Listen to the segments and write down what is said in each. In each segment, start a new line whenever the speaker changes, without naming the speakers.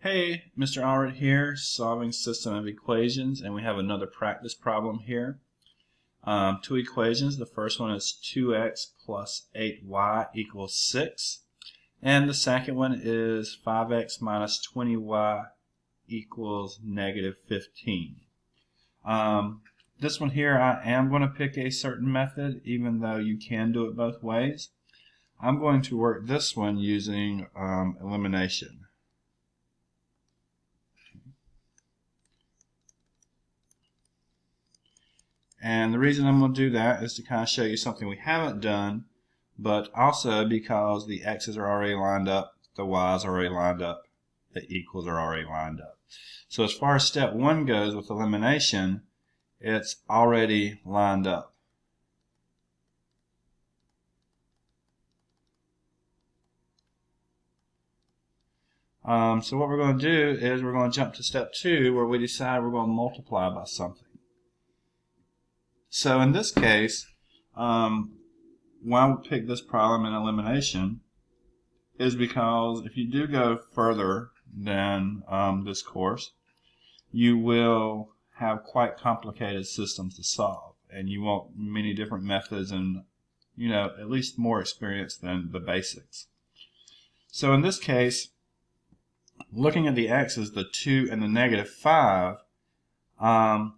Hey, Mr. Allred here, solving system of equations, and we have another practice problem here. Two equations. The first one is 2x plus 8y equals 6. And the second one is 5x minus 20y equals negative 15. This one here, I am going to pick a certain method, even though you can do it both ways. I'm going to work this one using elimination. And the reason I'm going to do that is to kind of show you something we haven't done, but also because the x's are already lined up, the y's are already lined up, the equals are already lined up. So as far as step one goes with elimination, it's already lined up. So what we're going to do is we're going to jump to step two, where we decide we're going to multiply by something. So in this case, why we pick this problem in elimination is because if you do go further than this course, you will have quite complicated systems to solve, and you want many different methods and, at least more experience than the basics. So in this case, looking at the x's, the 2 and the negative 5,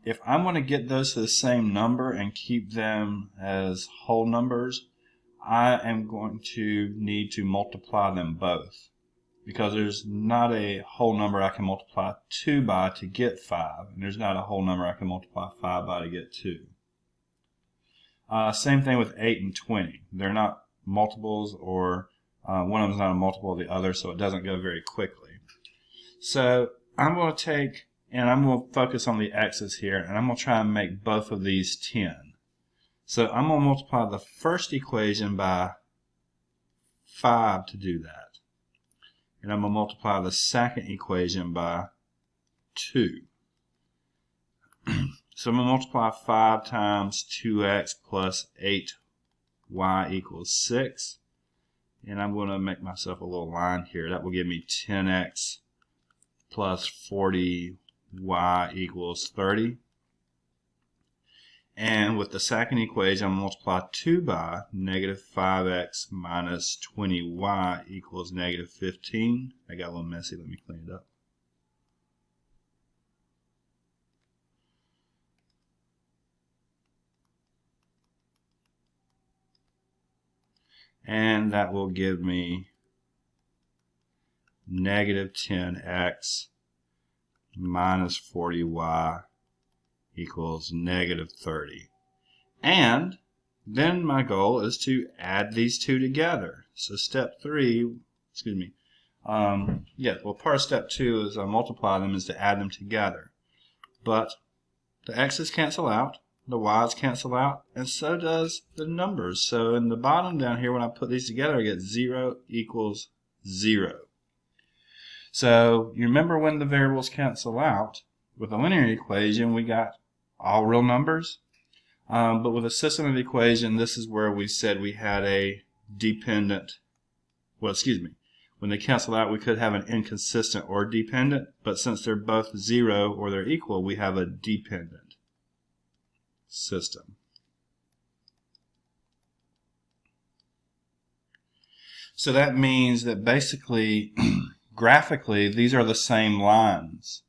if I'm going to get those to the same number and keep them as whole numbers, I am going to need to multiply them both, because there's not a whole number I can multiply 2 by to get 5, and there's not a whole number I can multiply 5 by to get 2. Same thing with 8 and 20. They're not multiples, or one of them is not a multiple of the other, so it doesn't go very quickly. So I'm going to take, and I'm going to focus on the x's here, and I'm going to try and make both of these 10. So I'm going to multiply the first equation by 5 to do that. And I'm going to multiply the second equation by 2. So I'm going to multiply 5 times 2x plus 8y equals 6. And I'm going to make myself a little line here. That will give me 10x plus 40y equals 30. And with the second equation, I'm going to multiply 2 by negative 5x minus 20y equals negative 15. I got a little messy. Let me clean it up. And that will give me negative 10x minus 40y equals negative 30. And then my goal is to add these two together. So step 3, part of step 2 is multiply them, is to add them together. But the x's cancel out, the y's cancel out, and so does the numbers. So in the bottom down here, when I put these together, I get 0 equals 0. So you remember when the variables cancel out, with a linear equation, we got all real numbers. But with a system of equation, this is where we said we had a dependent, when they cancel out, we could have an inconsistent or dependent, but since they're both 0 or they're equal, we have a dependent system. So that means that basically, graphically, these are the same lines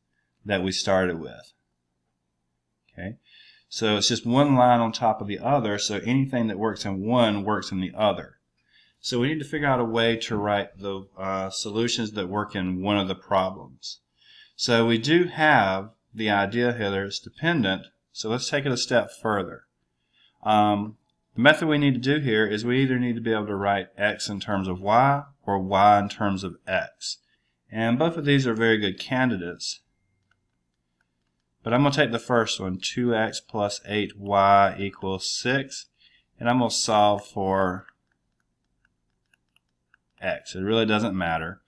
that we started with. Okay, so it's just one line on top of the other, so anything that works in one works in the other. So we need to figure out a way to write the solutions that work in one of the problems. So we do have the idea here that it's dependent, so let's take it a step further. The method we need to do here is we either need to be able to write x in terms of y or y in terms of x. And both of these are very good candidates. But I'm going to take the first one, 2x plus 8y equals 6, and I'm going to solve for x. It really doesn't matter.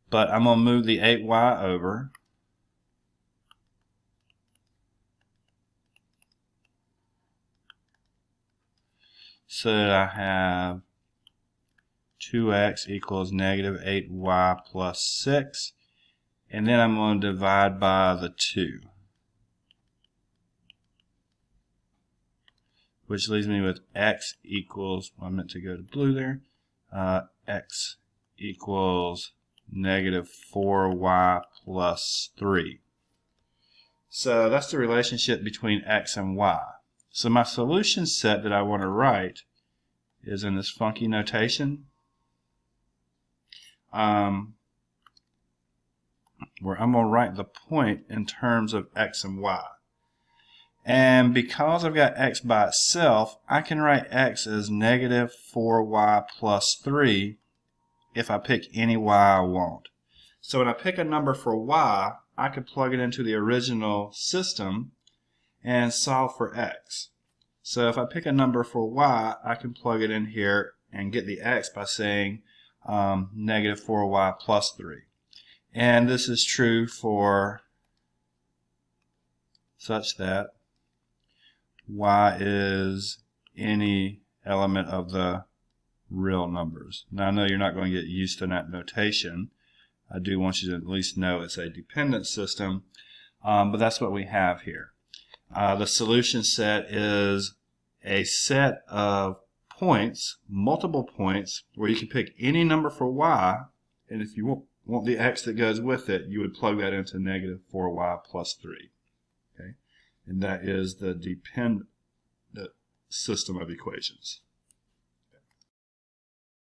But I'm going to move the 8y over. So that I have 2x equals negative 8y plus 6. and then I'm going to divide by the 2. Which leaves me with x equals, well, I meant to go to blue there, x equals negative 4y plus 3. So that's the relationship between x and y. So my solution set that I want to write is in this funky notation, where I'm going to write the point in terms of x and y. And because I've got x by itself, I can write x as negative 4y plus 3 if I pick any y I want. So when I pick a number for y, I could plug it into the original system and solve for x. So if I pick a number for y, I can plug it in here and get the x by saying negative 4y plus 3. And this is true for such that y is any element of the real numbers. Now I know you're not going to get used to that notation. I do want you to at least know it's a dependent system, but that's what we have here. The solution set is a set of points, multiple points, where you can pick any number for y, and if you want the x that goes with it, you would plug that into negative 4y plus 3. Okay? And that is the dependent system of equations.